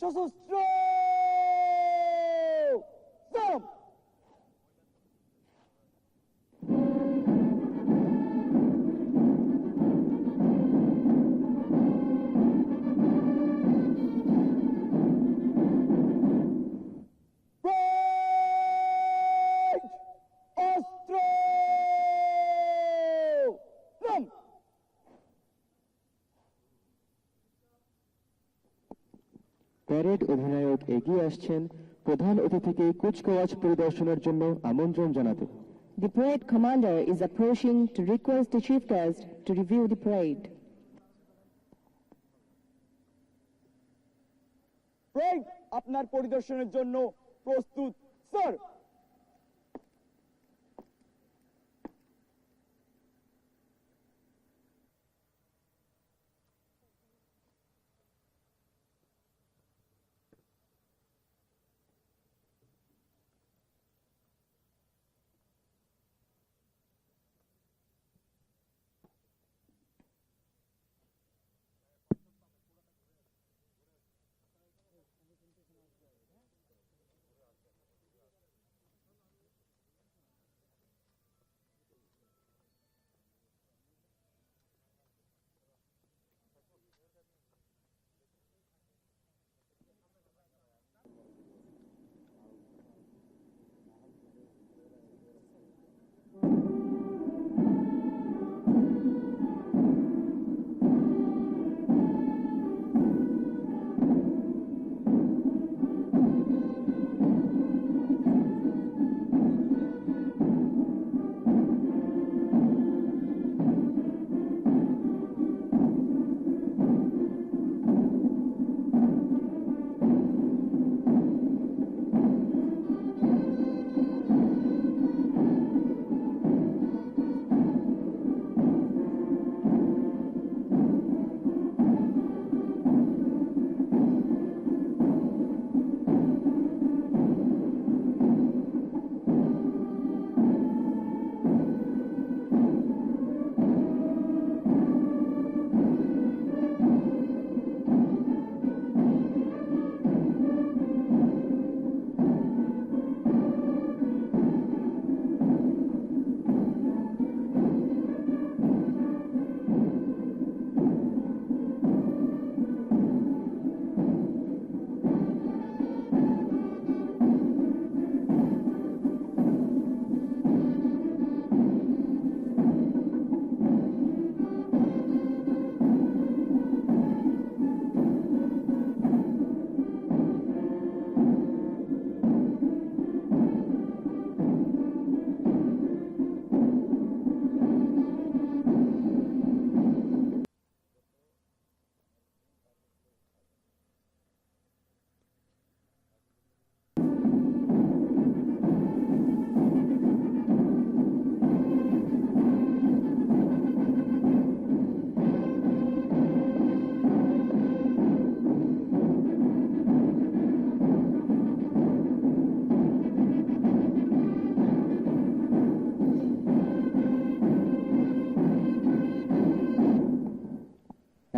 সশস্ত্র সালাম। প্যারেড অধিনায়ক এগিয়ে আসছেন প্রধান অতিথিকে কুচকাওয়াজ পরিদর্শনের জন্য আমন্ত্রণ জানাতে। The parade commander is approaching to request the chief guest to review the parade. Parade আপনার পরিদর্শনের জন্য প্রস্তুত স্যার।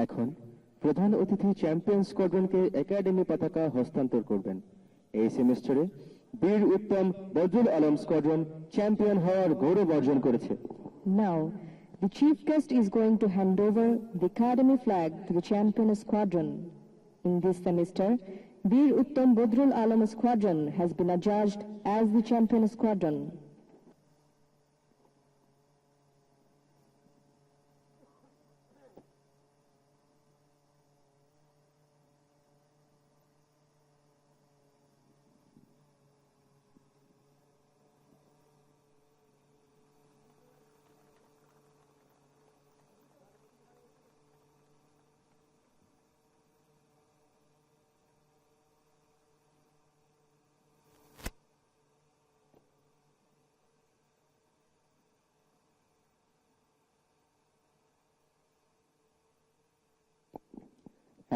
এখন প্রধান অতিথি চ্যাম্পিয়ন স্কোয়াড্রনকে একাডেমি পতাকা হস্তান্তর করবেন। এই সেমিস্টারে বীর উত্তম বদরুল আলম স্কোয়াড্রন চ্যাম্পিয়ন হওয়ার গৌরব অর্জন করেছে। Now, the chief guest is going to hand over the academy flag to the champion squadron. In this semester, Bir Uttam Bodrul Alam squadron has been adjudged as the champion squadron.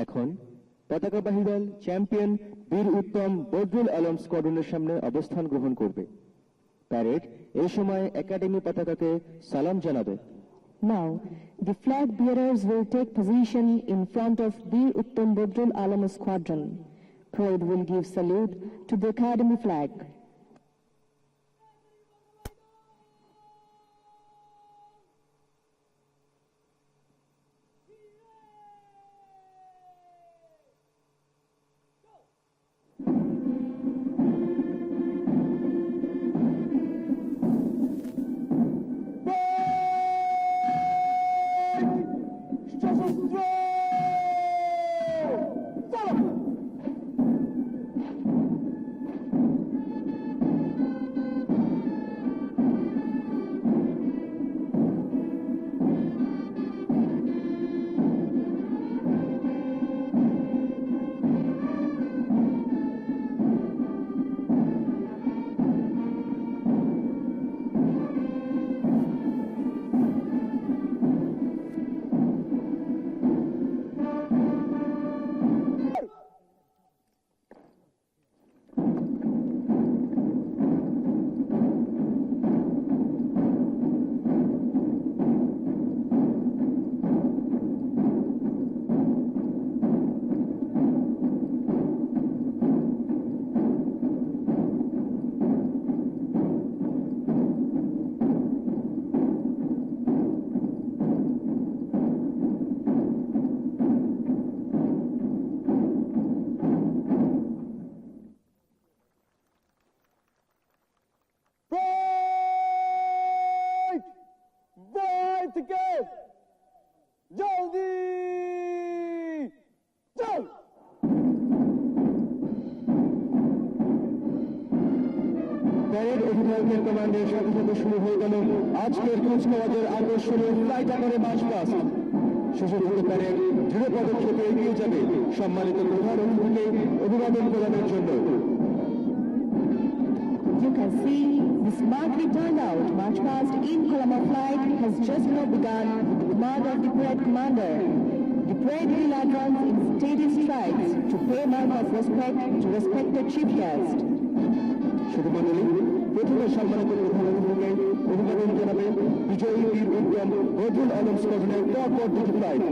এখন পতাকাবাহী দল champion বীর উত্তম বদরুল আলম স্কোয়াড্রনের সামনে অবস্থান গ্রহণ করবে। Parade এই সময় academy পতাকাকে সালাম জানাবে। Now, the flag bearers will take position in front of Bir Uttam Bodrul Alam squadron. Parade will give salute to the Academy flag. থেকে জলদি চল। প্যারেড অধিনায়কের কমান্ডের সাথে সাথে শুরু হয়ে গেল আজকের কুচকাওয়াজের আকর্ষণীয় ফ্লাইট আকারে মার্চ পাস্ট। সুসজ্জিত প্যারেড দৃঢ় পদক্ষেপে এগিয়ে যাবে সম্মানিত প্রধান অতিথিকে অভিবাদন প্রদানের জন্য। You can see the smartly turned out march past in Colombo flight has just now begun with the command of the parade commander. The parade will advance in steady strides to pay mark of respect to respected chief guest. শুধু মণ্ডলী, প্রথমে সম্মানিত প্রধান অতিথিকে অভিবাদন জানাবেন বিজয়ী বীর উত্তম বদরুল আলম স্কোয়াড্রনের পরপর দুটি ফ্লাইট।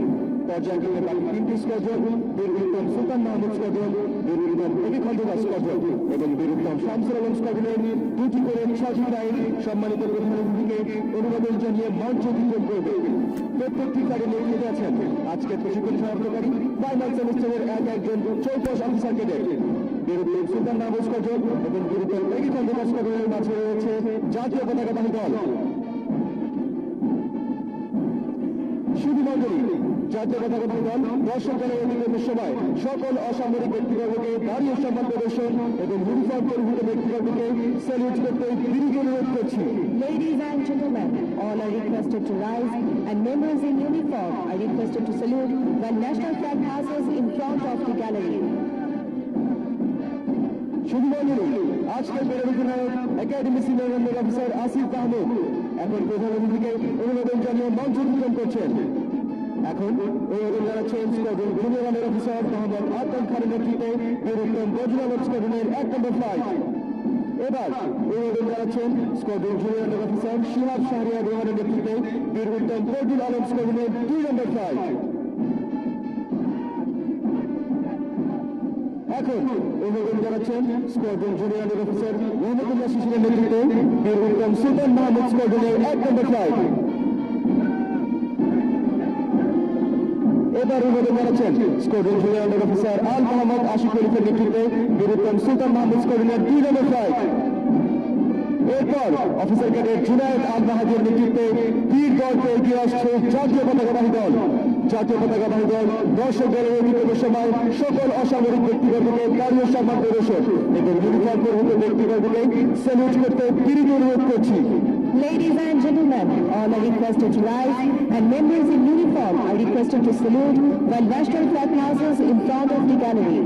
পর্যায়ক্রমে বাকি তিনটি স্কোয়াড্রন বীর উত্তম সুলতান মাহমুদ স্কোয়াড্রন, বীর উত্তম একে খন্দকার স্কোয়াড্রন এবং বীর উত্তম শামসুল আলম স্কোয়াড্রনের দুটি করে 6টি ফ্লাইট সম্মানিত প্রধান অতিথিকে অভিবাদন জানিয়ে মঞ্চ অতিক্রম করবে। প্রত্যেকটি ফ্লাইটে নিয়োজিত আছেন আজকের প্রশিক্ষণ সমাপ্তকারী ফাইনাল সেমিস্টারের একজন চৌকস অফিসার ক্যাডেট। বীর উত্তম সুলতান মাহমুদ স্কোয়াড্রন এবং বীর উত্তম একে খন্দকার স্কোয়াড্রনের মাঝে রয়েছে জাতীয় পতাকাবাহী দল। শুধু মণ্ডলী, জাতীয় পতাকাবাহী দল দর্শক দলের অধিবেশনের সময় সকল অসামরিক ব্যক্তিবর্গকে দাঁড়িয়ে সম্মান প্রদর্শন এবং ইউনিফর্ম পরিহিত ব্যক্তিবর্গকে স্যালুট করতে বিনীত অনুরোধ করছি। Ladies and gentlemen, all are requested to rise and members in uniform are requested to salute when national flag passes in front of the gallery. শুধু মণ্ডলী, আজকের প্যারেড অধিনায়ক একাডেমি সিনিয়র র্যাঙ্কের অফিসার আসিফ মাহমুদ এখন প্রধান অতিথিকে অভিবাদন জানিয়ে মঞ্চ অতিক্রম করছেন। এখন অভিবাদন জানাচ্ছেন স্কোয়াড্রন জুনিয়র র্যাঙ্কের অফিসার মোহাম্মদ আদনান খানের নেতৃত্বে বীর উত্তম বদরুল আলম স্কোয়াড্রনের 1 নম্বর ফ্লাইট। এবার অভিবাদন জানাচ্ছেন স্কোয়াড্রন জুনিয়র র্যাঙ্কের অফিসার শিহাব শাহরিয়ার রহমানের নেতৃত্বে বীর উত্তম বদরুল আলম স্কোয়াড্রনের 2 নম্বর ফ্লাইট। এখন অভিবাদন জানাচ্ছেন স্কোয়াড্রন জুনিয়র অফিসার মোহাম্মদুল্লাহ শিশিরের নেতৃত্বে বীর উত্তম সুলতান মাহমুদ স্কোয়াড্রনের 1 নম্বর ফ্লাইট। এবার অভিবাদন জানাচ্ছেন স্কোয়াড্রন জুনিয়র অফিসার আল মোহাম্মদ আশিক খলিফের নেতৃত্বে বীর উত্তম সুলতান মাহমুদ স্কোয়াড্রনের 2 নম্বর ফ্লাইট। এরপর অফিসার ক্যাডেট জুনায়েদ আল বাহাদুর নেতৃত্বে তীর দলকে এগিয়ে আসছে জাতীয় পতাকাবাহী দল। জাতীয় পতাকাবাহী দল দর্শক দলের অধিবেশনের সময় সকল অসামরিক ব্যক্তিবর্গকে দাঁড়িয়ে সম্মান প্রদর্শন এবং ইউনিফর্ম পরিহিত ব্যক্তিবর্গকে স্যালুট করতে বিনীত অনুরোধ করছি। Ladies and gentlemen, all are requested to rise and members in uniform are requested to salute when national flag passes in front of the gallery.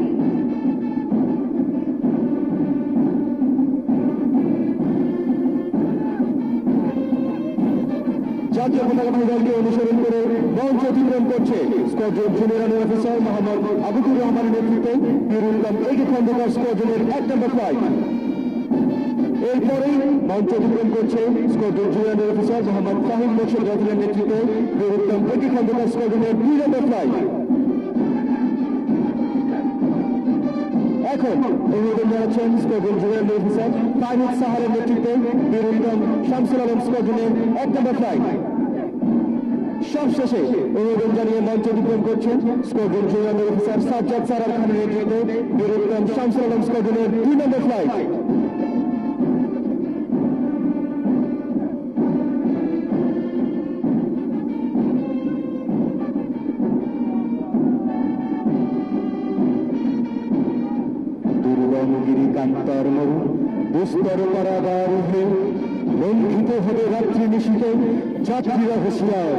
জাতীয় পতাকাবাহী দলকে অনুসরণ করে মঞ্চ অতিক্রম করছে স্কোয়াড্রন জুনিয়র অফিসার মোহাম্মদ আবুদুর রহমানের নেতৃত্বে বীর উত্তম একে খন্দকার স্কোয়াড্রনের 1 নম্বর ফ্লাইট। এরপরেই মঞ্চ অতিক্রম করছে squadron junior officer Mohammad Fahim Morshed রাফিলের নেতৃত্বে বীর উত্তম একে খন্দকার স্কোয়াড্রনের 2 নম্বর ফ্লাইট। এখন অনুমোদন জানাচ্ছেন স্কোয়াড্রন জেনারেল অফিসার ফাহিদ সাহারের নেতৃত্বে বীর উত্তম শামসুল আলম স্কোয়াড্রনের 1 নম্বর ফ্লাইট। সবশেষে অনুমোদন জানিয়ে মঞ্চ অতিক্রম করছেন স্কোয়াড্রন জেনারেল অফিসার সাজ্জাদ সারার খানের নেতৃত্বে বীর উত্তম শামসুল আলম স্কোয়াড্রনের 2 নম্বর ফ্লাইট। কান্তার মরু দুস্তর পারাবার হে লঙ্ঘিত হবে রাত্রি নিশীত যাত্রীরা হুঁশিয়ার।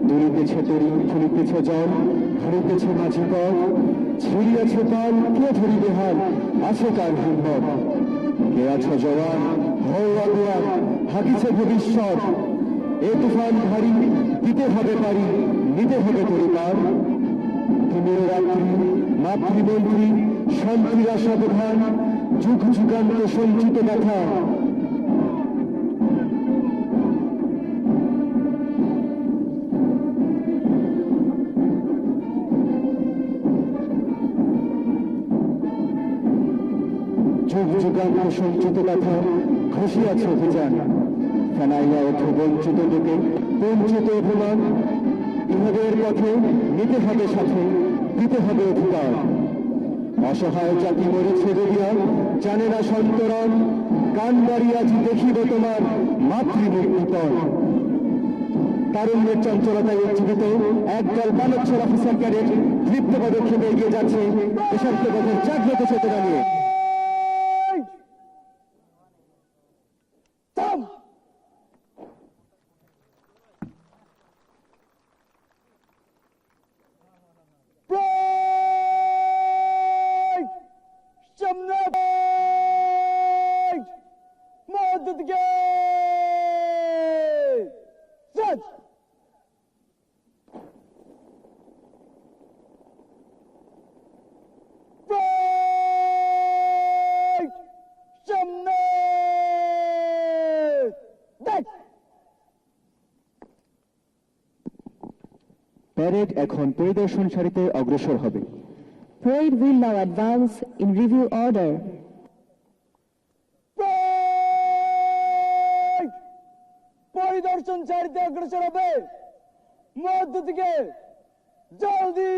দুলিতেছে তরি ফুলিতেছে জল ধরিতেছে মাঝি পথ ছিড়িয়াছে পাল কে ধরিবে হাল আছে কার হিম্মত। কে আছো জওয়ান হও আগুয়ান হাকিছে ভবিষ্যৎ। এ তুফান ভারী দিতে হবে পারি নিতে হবে পরিবার। তিমির রাত্রি মাতৃমন্ত্রী শান্তির আশা প্রধান যুগ যুগান্ত সঞ্চিত কথা। যুগ যুগান্ত সঞ্চিত কথা ঘষিয়াছে অভিযান। ফেনাইয়া ওঠে বঞ্চিত লোকে বঞ্চিত অভিমান। ইহাদের পথে নিতে হবে সাথে দিতে হবে অধিকার। অসহায় জাতি মরেছে দেবিয়া জানে না সন্তরণ। কান বাড়িয়া দেখিব তোমার মাতৃমূর্তিপণ। তারুণ্যের চঞ্চলতায় উজ্জীবিত একদল বালচ্ছল অফিসার ক্যাডেট দৃপ্ত পদক্ষেপে এগিয়ে যাচ্ছে দেশাত্মবোধের জাগ্রত চেতনা নিয়ে। প্যারেড এখন পরিদর্শন সারিতে অগ্রসর হবে। Parade will now advance in review order. পরিদর্শন সারিতে অগ্রসর হবে। মধ্য থেকে জলদি